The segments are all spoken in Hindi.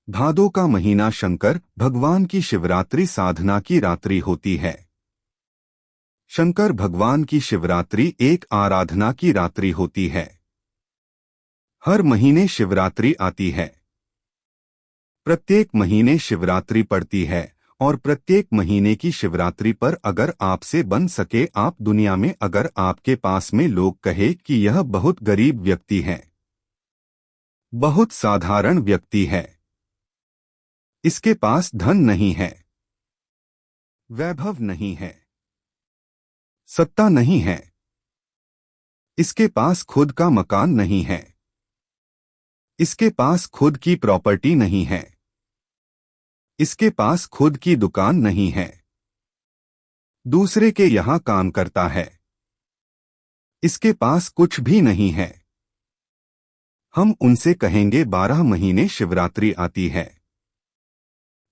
भादो का महीना शंकर भगवान की शिवरात्रि साधना की रात्रि होती है। शंकर भगवान की शिवरात्रि एक आराधना की रात्रि होती है। हर महीने शिवरात्रि आती है। प्रत्येक महीने शिवरात्रि पड़ती है और प्रत्येक महीने की शिवरात्रि पर अगर आपसे बन सके, आप दुनिया में अगर आपके पास में लोग कहे कि यह बहुत गरीब व्यक्ति है, बहुत साधारण व्यक्ति है, इसके पास धन नहीं है, वैभव नहीं है, सत्ता नहीं है, इसके पास खुद का मकान नहीं है, इसके पास खुद की प्रॉपर्टी नहीं है, इसके पास खुद की दुकान नहीं है, दूसरे के यहां काम करता है, इसके पास कुछ भी नहीं है, हम उनसे कहेंगे 12 महीने शिवरात्रि आती है।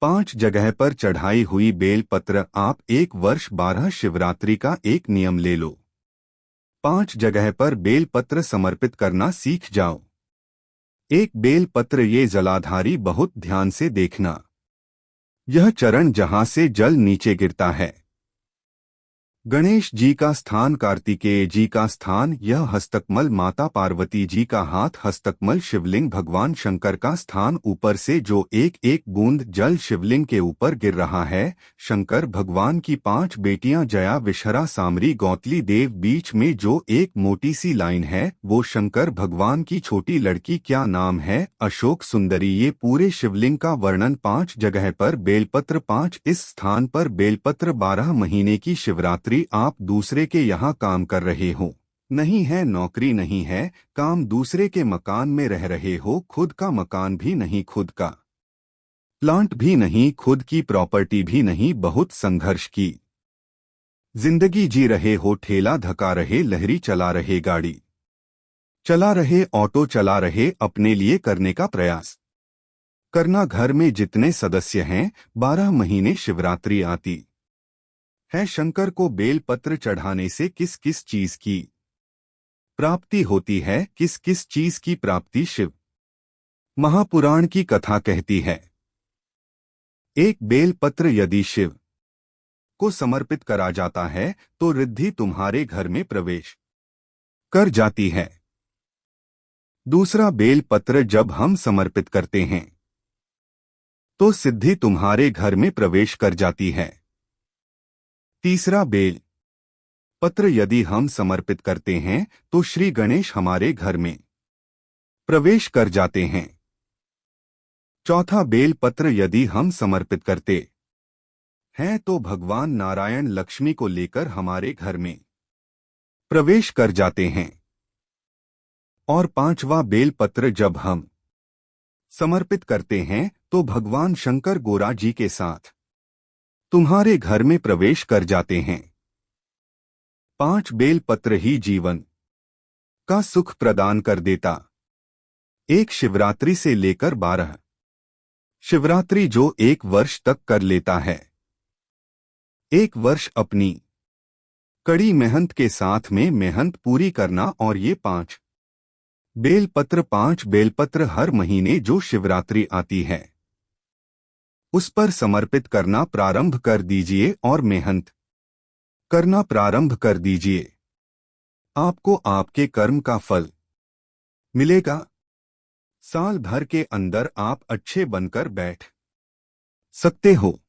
5 जगह पर चढ़ाई हुई बेल पत्र, आप एक वर्ष 12 शिवरात्रि का एक नियम ले लो। 5 जगह पर बेल पत्र समर्पित करना सीख जाओ। एक बेल पत्र, ये जलाधारी बहुत ध्यान से देखना, यह चरण जहां से जल नीचे गिरता है, गणेश जी का स्थान, कार्तिकेय जी का स्थान, यह हस्तकमल माता पार्वती जी का हाथ, हस्तकमल शिवलिंग भगवान शंकर का स्थान, ऊपर से जो एक एक बूंद जल शिवलिंग के ऊपर गिर रहा है, शंकर भगवान की 5 बेटियां जया, विषहरा, सामरी, गौतली देव, बीच में जो एक मोटी सी लाइन है वो शंकर भगवान की छोटी लड़की, क्या नाम है, अशोक सुंदरी। ये पूरे शिवलिंग का वर्णन 5 जगह पर बेलपत्र 5, इस स्थान पर बेलपत्र। 12 महीने की शिवरात्रि, आप दूसरे के यहाँ काम कर रहे हो, नहीं है नौकरी, नहीं है काम, दूसरे के मकान में रह रहे हो, खुद का मकान भी नहीं, खुद का प्लांट भी नहीं, खुद की प्रॉपर्टी भी नहीं, बहुत संघर्ष की जिंदगी जी रहे हो, ठेला धका रहे, लहरी चला रहे, गाड़ी चला रहे, ऑटो चला रहे, अपने लिए करने का प्रयास करना। घर में जितने सदस्य हैं, 12 महीने शिवरात्रि आती है। शंकर को बेल पत्र चढ़ाने से किस किस चीज की प्राप्ति होती है, किस किस चीज की प्राप्ति शिव महापुराण की कथा कहती है। एक बेल पत्र यदि शिव को समर्पित करा जाता है तो रिद्धि तुम्हारे घर में प्रवेश कर जाती है। दूसरा बेल पत्र जब हम समर्पित करते हैं तो सिद्धि तुम्हारे घर में प्रवेश कर जाती है। तीसरा बेल पत्र यदि हम समर्पित करते हैं तो श्री गणेश हमारे घर में प्रवेश कर जाते हैं। चौथा बेल पत्र यदि हम समर्पित करते हैं तो भगवान नारायण लक्ष्मी को लेकर हमारे घर में प्रवेश कर जाते हैं। और 5वां बेल पत्र जब हम समर्पित करते हैं तो भगवान शंकर गोरा जी के साथ तुम्हारे घर में प्रवेश कर जाते हैं। 5 बेल पत्र ही जीवन का सुख प्रदान कर देता। एक शिवरात्रि से लेकर 12 शिवरात्रि जो एक वर्ष तक कर लेता है, एक वर्ष अपनी कड़ी मेहनत के साथ में मेहनत पूरी करना। और ये 5 बेलपत्र हर महीने जो शिवरात्रि आती है उस पर समर्पित करना प्रारंभ कर दीजिए और मेहनत करना प्रारंभ कर दीजिए। आपको आपके कर्म का फल मिलेगा। साल भर के अंदर आप अच्छे बनकर बैठ सकते हो।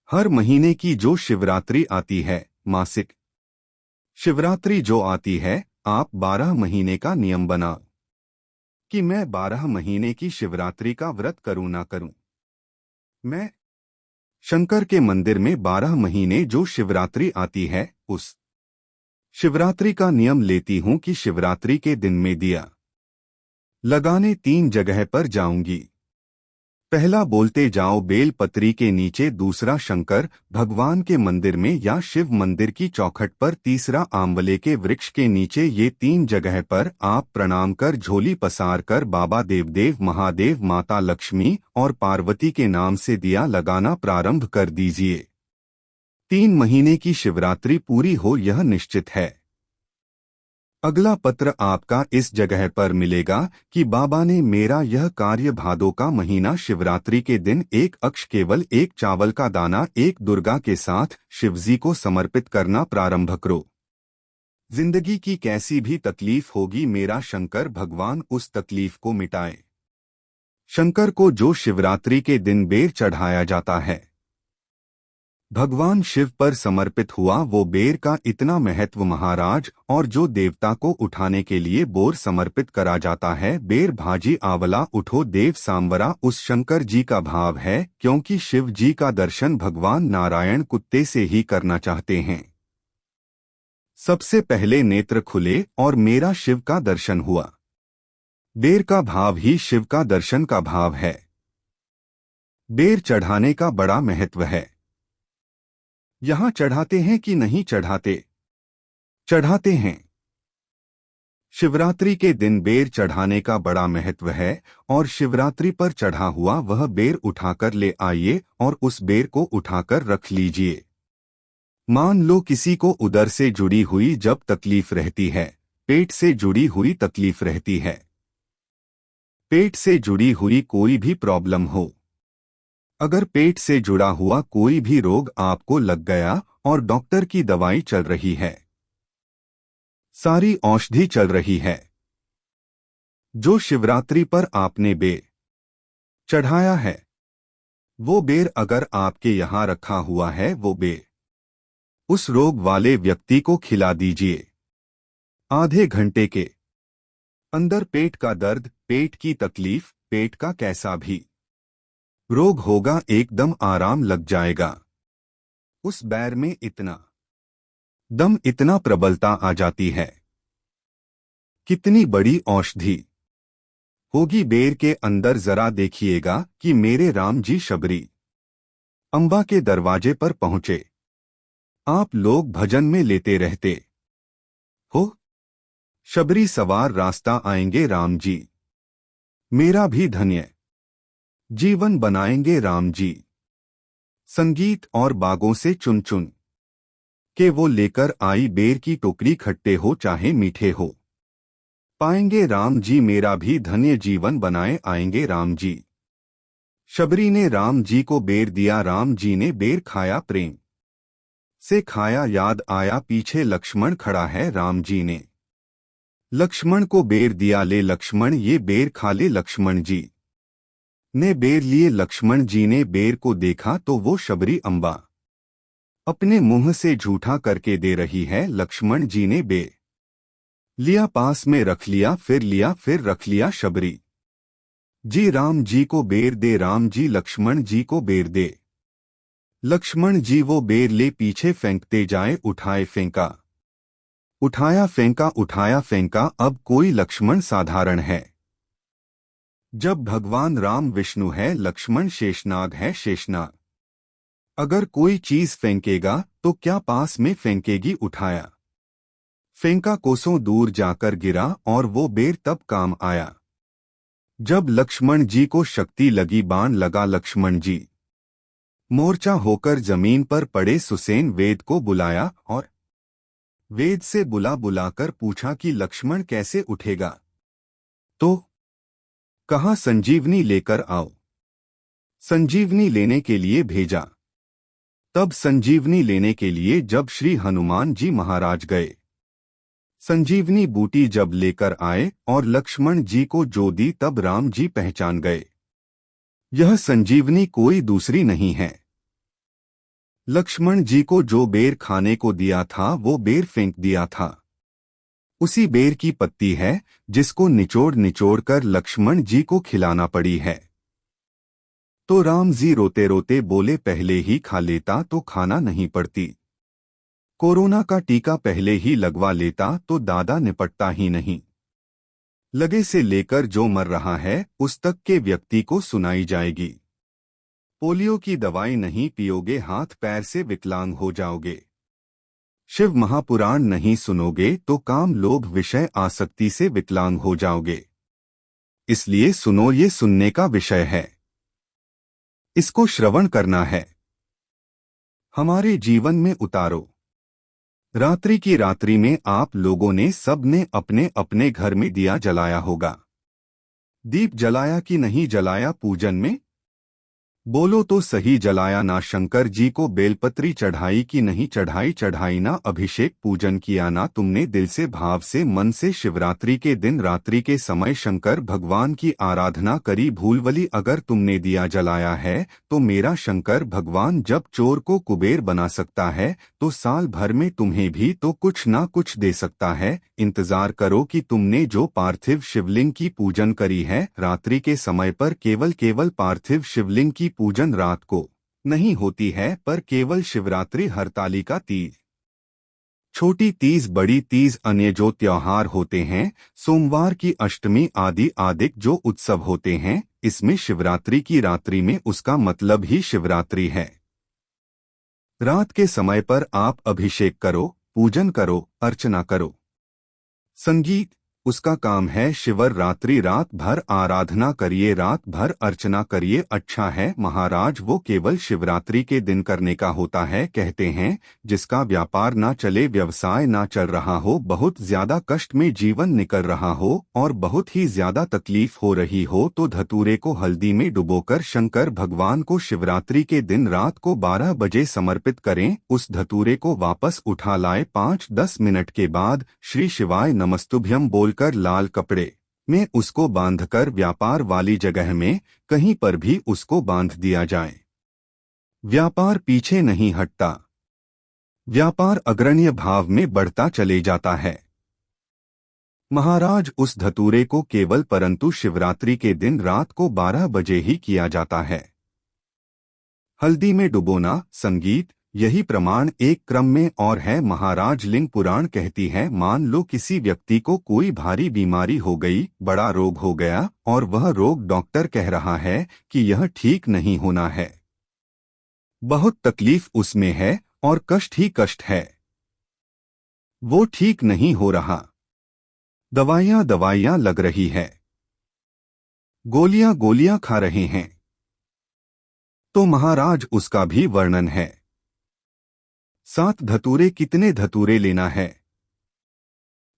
हर महीने की जो शिवरात्रि आती है, मासिक शिवरात्रि जो आती है, आप 12 महीने का नियम बना कि मैं 12 महीने की शिवरात्रि का व्रत करूं ना करूं। मैं शंकर के मंदिर में 12 महीने जो शिवरात्रि आती है उस शिवरात्रि का नियम लेती हूं कि शिवरात्रि के दिन में दिया लगाने 3 जगह पर जाऊंगी। पहला बोलते जाओ बेल पत्री के नीचे, दूसरा शंकर भगवान के मंदिर में या शिव मंदिर की चौखट पर, तीसरा आंवले के वृक्ष के नीचे। ये 3 जगह पर आप प्रणाम कर झोली पसार कर बाबा देवदेव, महादेव, माता लक्ष्मी और पार्वती के नाम से दिया लगाना प्रारंभ कर दीजिए। 3 महीने की शिवरात्रि पूरी हो यह निश्चित है। अगला पत्र आपका इस जगह पर मिलेगा कि बाबा ने मेरा यह कार्य भादों का महीना शिवरात्रि के दिन एक अक्ष केवल एक चावल का दाना एक दुर्गा के साथ शिवजी को समर्पित करना प्रारंभ करो। जिंदगी की कैसी भी तकलीफ होगी मेरा शंकर भगवान उस तकलीफ को मिटाए। शंकर को जो शिवरात्रि के दिन बेर चढ़ाया जाता है, भगवान शिव पर समर्पित हुआ वो बेर का इतना महत्व महाराज। और जो देवता को उठाने के लिए बोर समर्पित करा जाता है, बेर भाजी आवला उठो देव सांवरा, उस शंकर जी का भाव है, क्योंकि शिव जी का दर्शन भगवान नारायण कुत्ते से ही करना चाहते हैं। सबसे पहले नेत्र खुले और मेरा शिव का दर्शन हुआ। बेर का भाव ही शिव का दर्शन का भाव है। बेर चढ़ाने का बड़ा महत्व है। यहां चढ़ाते हैं कि नहीं चढ़ाते? चढ़ाते हैं। शिवरात्रि के दिन बेर चढ़ाने का बड़ा महत्व है और शिवरात्रि पर चढ़ा हुआ वह बेर उठाकर ले आइए और उस बेर को उठाकर रख लीजिए। मान लो किसी को उदर से जुड़ी हुई जब तकलीफ रहती है, पेट से जुड़ी हुई तकलीफ रहती है, पेट से जुड़ी हुई कोई भी प्रॉब्लम हो, अगर पेट से जुड़ा हुआ कोई भी रोग आपको लग गया और डॉक्टर की दवाई चल रही है, सारी औषधि चल रही है, जो शिवरात्रि पर आपने बेर चढ़ाया है, वो बेर अगर आपके यहां रखा हुआ है, वो बेर उस रोग वाले व्यक्ति को खिला दीजिए। आधे घंटे के अंदर पेट का दर्द, पेट की तकलीफ, पेट का कैसा भी रोग होगा एकदम आराम लग जाएगा। उस बैर में इतना दम, इतना प्रबलता आ जाती है। कितनी बड़ी औषधि होगी बेर के अंदर। जरा देखिएगा कि मेरे राम जी शबरी अंबा के दरवाजे पर पहुंचे। आप लोग भजन में लेते रहते हो, शबरी सवार रास्ता आएंगे राम जी, मेरा भी धन्य जीवन बनाएंगे राम जी। संगीत और बागों से चुन चुन के वो लेकर आई बेर की टोकरी, खट्टे हो चाहे मीठे हो, पाएंगे राम जी मेरा भी धन्य जीवन बनाए आएंगे राम जी। शबरी ने राम जी को बेर दिया, राम जी ने बेर खाया, प्रेम से खाया, याद आया पीछे लक्ष्मण खड़ा है, राम जी ने लक्ष्मण को बेर दिया, ले लक्ष्मण ये बेर खा ले। लक्ष्मण जी ने बेर लिए, लक्ष्मण जी ने बेर को देखा तो वो शबरी अंबा अपने मुंह से झूठा करके दे रही है। लक्ष्मण जी ने बेर लिया, पास में रख लिया, फिर लिया, फिर रख लिया। शबरी जी राम जी को बेर दे, राम जी लक्ष्मण जी को बेर दे। लक्ष्मण जी वो बेर ले पीछे फेंकते जाए, उठाए फेंका, उठाया फेंका, उठाया फेंका। अब कोई लक्ष्मण साधारण है जब भगवान राम विष्णु है, लक्ष्मण शेषनाग है, शेषनाग अगर कोई चीज फेंकेगा तो क्या पास में फेंकेगी? उठाया फेंका, कोसों दूर जाकर गिरा और वो बेर तब काम आया जब लक्ष्मण जी को शक्ति लगी, बाण लगा। लक्ष्मण जी मोर्चा होकर जमीन पर पड़े। सुसेन वेद को बुलाया और वेद से बुलाकर पूछा कि लक्ष्मण कैसे उठेगा? तो कहा संजीवनी लेकर आओ। संजीवनी लेने के लिए भेजा। तब संजीवनी लेने के लिए जब श्री हनुमान जी महाराज गए, संजीवनी बूटी जब लेकर आए और लक्ष्मण जी को जो दी, तब राम जी पहचान गए यह संजीवनी कोई दूसरी नहीं है। लक्ष्मण जी को जो बेर खाने को दिया था, वो बेर फेंक दिया था, उसी बेर की पत्ती है जिसको निचोड़ निचोड़ कर लक्ष्मण जी को खिलाना पड़ी है। तो राम जी रोते रोते बोले, पहले ही खा लेता तो खाना नहीं पड़ती, कोरोना का टीका पहले ही लगवा लेता तो दादा निपटता ही नहीं। लगे से लेकर जो मर रहा है उस तक के व्यक्ति को सुनाई जाएगी। पोलियो की दवाई नहीं पियोगे, हाथ पैर से विकलांग हो जाओगे। शिव महापुराण नहीं सुनोगे तो काम लोभ विषय आसक्ति से विकलांग हो जाओगे। इसलिए सुनो, ये सुनने का विषय है, इसको श्रवण करना है, हमारे जीवन में उतारो। रात्रि की रात्रि में आप लोगों ने सब ने अपने अपने घर में दिया जलाया होगा। दीप जलाया कि नहीं जलाया पूजन में? बोलो तो सही, जलाया ना? शंकर जी को बेलपत्री चढ़ाई कि नहीं चढ़ाई? चढ़ाई ना? अभिषेक पूजन किया ना तुमने? दिल से भाव से मन से शिवरात्रि के दिन रात्रि के समय शंकर भगवान की आराधना करी भूलवली? अगर तुमने दिया जलाया है तो मेरा शंकर भगवान जब चोर को कुबेर बना सकता है तो साल भर में तुम्हें भी तो कुछ ना कुछ दे सकता है। इंतजार करो कि तुमने जो पार्थिव शिवलिंग की पूजन करी है रात्रि के समय पर, केवल पार्थिव शिवलिंग की पूजन रात को नहीं होती है पर केवल शिवरात्रि, हरतालिका तीज, छोटी तीज, बड़ी तीज, अन्य जो त्योहार होते हैं, सोमवार की अष्टमी आदि आदि जो उत्सव होते हैं, इसमें शिवरात्रि की रात्रि में उसका मतलब ही शिवरात्रि है। रात के समय पर आप अभिषेक करो, पूजन करो, अर्चना करो। संगीत उसका काम है। शिवर रात्रि रात भर आराधना करिए, रात भर अर्चना करिए। अच्छा है महाराज, वो केवल शिवरात्रि के दिन करने का होता है। कहते हैं जिसका व्यापार ना चले, व्यवसाय ना चल रहा हो, बहुत ज्यादा कष्ट में जीवन निकल रहा हो और बहुत ही ज्यादा तकलीफ हो रही हो, तो धतूरे को हल्दी में डुबोकर शंकर भगवान को शिवरात्रि के दिन रात को 12 बजे समर्पित करें। उस धतूरे को वापस उठा लाए 5-10 मिनट के बाद श्री शिवाय नमस्तुभ्यम बोलकर लाल कपड़े में उसको बांधकर व्यापार वाली जगह में कहीं पर भी उसको बांध दिया जाए। व्यापार पीछे नहीं हटता, व्यापार अग्रण्य भाव में बढ़ता चले जाता है। महाराज उस धतूरे को केवल परंतु शिवरात्रि के दिन रात को 12 बजे ही किया जाता है। हल्दी में डुबोना, संगीत, यही प्रमाण एक क्रम में और है महाराज। लिंग पुराण कहती है, मान लो किसी व्यक्ति को कोई भारी बीमारी हो गई, बड़ा रोग हो गया और वह रोग डॉक्टर कह रहा है कि यह ठीक नहीं होना है, बहुत तकलीफ उसमें है और कष्ट ही कष्ट है, वो ठीक नहीं हो रहा, दवाइयां लग रही है, गोलियां खा रहे हैं, तो महाराज उसका भी वर्णन है। 7 धतूरे, कितने धतूरे लेना है?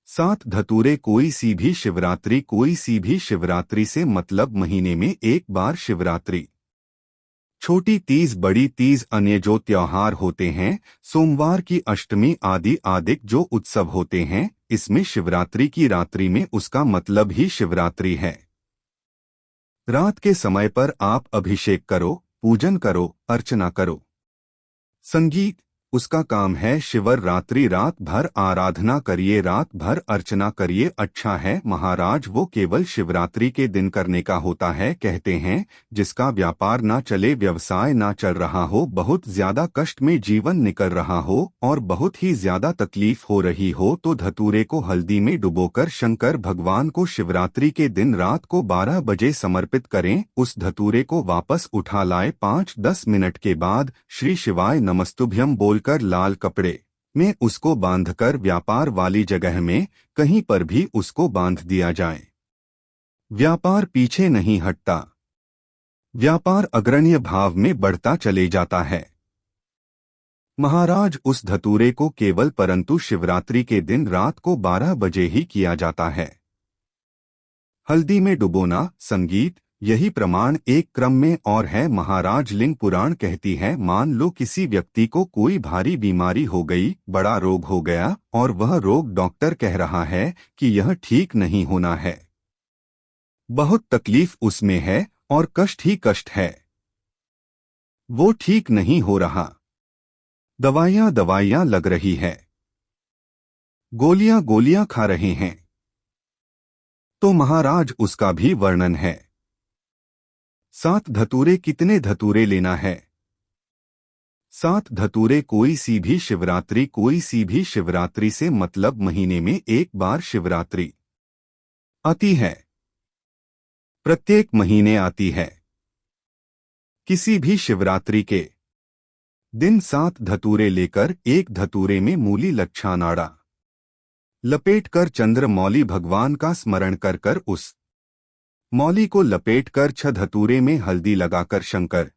7 धतूरे, कोई सी भी शिवरात्रि, कोई सी भी शिवरात्रि से मतलब महीने में एक बार शिवरात्रि, छोटी तीज, बड़ी तीज, अन्य जो त्योहार होते हैं, सोमवार की अष्टमी आदि आदि जो उत्सव होते हैं, इसमें शिवरात्रि की रात्रि में उसका मतलब ही शिवरात्रि है। रात के समय पर आप अभिषेक करो, पूजन करो, अर्चना करो। संगीत उसका काम है। शिवर रात्रि रात भर आराधना करिए, रात भर अर्चना करिए। अच्छा है महाराज, वो केवल शिवरात्रि के दिन करने का होता है। कहते हैं जिसका व्यापार ना चले, व्यवसाय ना चल रहा हो, बहुत ज्यादा कष्ट में जीवन निकल रहा हो और बहुत ही ज्यादा तकलीफ हो रही हो, तो धतूरे को हल्दी में डुबोकर शंकर भगवान को शिवरात्रि के दिन रात को 12 बजे समर्पित करें। उस धतूरे को वापस उठा लाए 5-10 मिनट के बाद श्री शिवाय नमस्तुभ्यम बोलकर लाल कपड़े में उसको बांधकर व्यापार वाली जगह में कहीं पर भी उसको बांध दिया जाए। व्यापार पीछे नहीं हटता, व्यापार अग्रण्य भाव में बढ़ता चले जाता है। महाराज उस धतूरे को केवल परंतु शिवरात्रि के दिन रात को 12 बजे ही किया जाता है। हल्दी में डुबोना, संगीत, यही प्रमाण एक क्रम में और है महाराज। लिंग पुराण कहती है, मान लो किसी व्यक्ति को कोई भारी बीमारी हो गई, बड़ा रोग हो गया और वह रोग डॉक्टर कह रहा है कि यह ठीक नहीं होना है, बहुत तकलीफ उसमें है और कष्ट ही कष्ट है, वो ठीक नहीं हो रहा, दवाइयां लग रही है, गोलियां खा रहे हैं, तो महाराज उसका भी वर्णन है। 7 धतूरे, कितने धतूरे लेना है? 7 धतूरे, कोई सी भी शिवरात्रि, कोई सी भी शिवरात्रि से मतलब महीने में एक बार शिवरात्रि आती है, प्रत्येक महीने आती है। किसी भी शिवरात्रि के दिन 7 धतूरे लेकर एक धतूरे में मूली लच्छानाड़ा लपेटकर चंद्रमौली भगवान का स्मरण कर कर उस मौली को लपेटकर 6 धतूरे में हल्दी लगाकर शंकर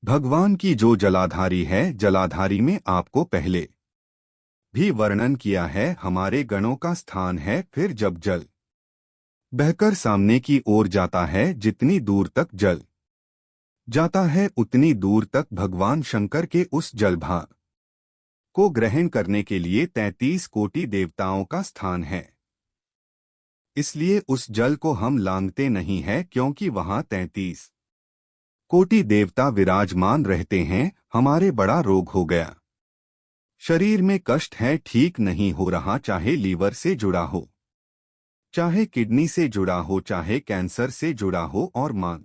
भगवान की जो जलाधारी है, जलाधारी में आपको पहले भी वर्णन किया है हमारे गणों का स्थान है। फिर जब जल बहकर सामने की ओर जाता है, जितनी दूर तक जल जाता है उतनी दूर तक भगवान शंकर के उस जलभार को ग्रहण करने के लिए 33 कोटि देवताओं का स्थान है। इसलिए उस जल को हम लांघते नहीं हैं, क्योंकि वहां 33 कोटि देवता विराजमान रहते हैं। हमारे बड़ा रोग हो गया, शरीर में कष्ट है, ठीक नहीं हो रहा, चाहे लीवर से जुड़ा हो, चाहे किडनी से जुड़ा हो, चाहे कैंसर से जुड़ा हो, और मान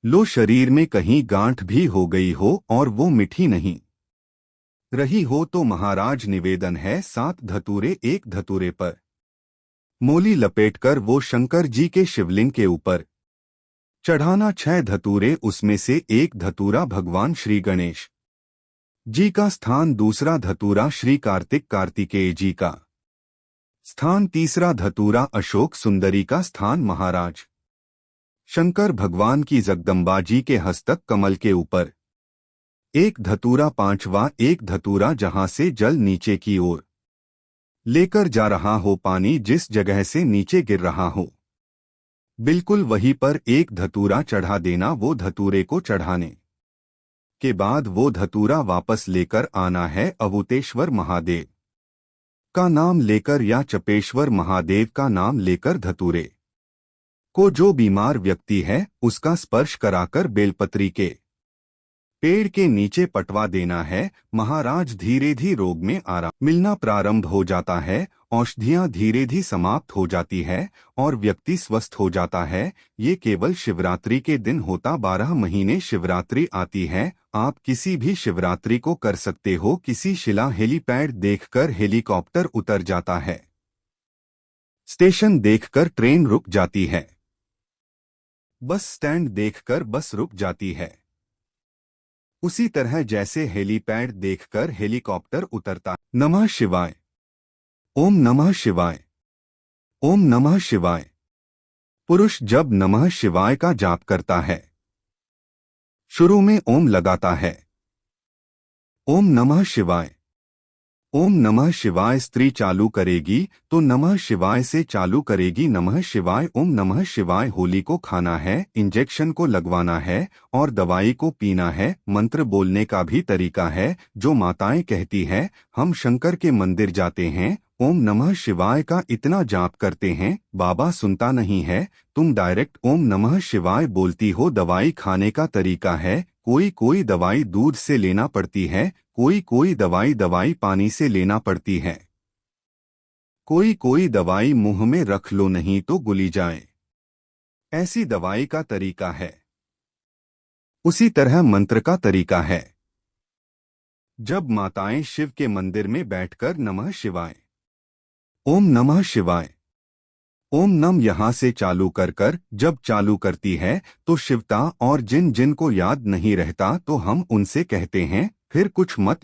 लो शरीर में कहीं गांठ भी हो गई हो और वो मिठी नहीं रही हो, तो महाराज निवेदन है 7 धतूरे एक धतूरे पर मोली लपेटकर वो शंकर जी के शिवलिंग के ऊपर चढ़ाना। 6 धतूरे, उसमें से एक धतूरा भगवान श्री गणेश जी का स्थान, दूसरा धतूरा श्री कार्तिकेय जी का स्थान, तीसरा धतूरा अशोक सुंदरी का स्थान, महाराज शंकर भगवान की जगदम्बा जी के हस्तक कमल के ऊपर एक धतूरा, पांचवा एक धतूरा जहां से जल नीचे की ओर लेकर जा रहा हो, पानी जिस जगह से नीचे गिर रहा हो बिल्कुल वहीं पर एक धतूरा चढ़ा देना। वो धतूरे को चढ़ाने के बाद वो धतूरा वापस लेकर आना है अवुतेश्वर महादेव का नाम लेकर या चपेश्वर महादेव का नाम लेकर धतूरे को जो बीमार व्यक्ति है उसका स्पर्श कराकर बेलपत्री के पेड़ के नीचे पटवा देना है। महाराज धीरे धीरे रोग में आराम मिलना प्रारंभ हो जाता है, औषधियां धीरे धीरे समाप्त हो जाती है और व्यक्ति स्वस्थ हो जाता है। ये केवल शिवरात्रि के दिन होता। 12 महीने शिवरात्रि आती है। आप किसी भी शिवरात्रि को कर सकते हो। किसी शिला हेलीपैड देखकर हेलीकॉप्टर उतर जाता है, स्टेशन देखकर ट्रेन रुक जाती है, बस स्टैंड देखकर बस रुक जाती है। उसी तरह जैसे हेलीपैड देखकर हेलीकॉप्टर उतरता। नमः शिवाय, ओम नमः शिवाय, ओम नमः शिवाय। पुरुष जब नमः शिवाय का जाप करता है, शुरू में ओम लगाता है, ओम नमः शिवाय, ओम नमः शिवाय। स्त्री चालू करेगी तो नमः शिवाय से चालू करेगी, नमः शिवाय, ओम नमः शिवाय। होली को खाना है, इंजेक्शन को लगवाना है और दवाई को पीना है। मंत्र बोलने का भी तरीका है, जो माताएं कहती है। हम शंकर के मंदिर जाते हैं, ओम नमः शिवाय का इतना जाप करते हैं, बाबा सुनता नहीं है, तुम डायरेक्ट ओम नमः शिवाय बोलती हो। दवाई खाने का तरीका है, कोई दवाई दूध से लेना पड़ती है, कोई दवाई पानी से लेना पड़ती है, कोई दवाई मुंह में रख लो नहीं तो गुली जाए, ऐसी दवाई का तरीका है। उसी तरह मंत्र का तरीका है। जब माताएं शिव के मंदिर में बैठकर नमः शिवाय, ओम नमः शिवाय, ओम नम यहां से चालू कर जब चालू करती है तो शिवता और जिन जिन को याद नहीं रहता तो हम उनसे कहते हैं फिर कुछ मत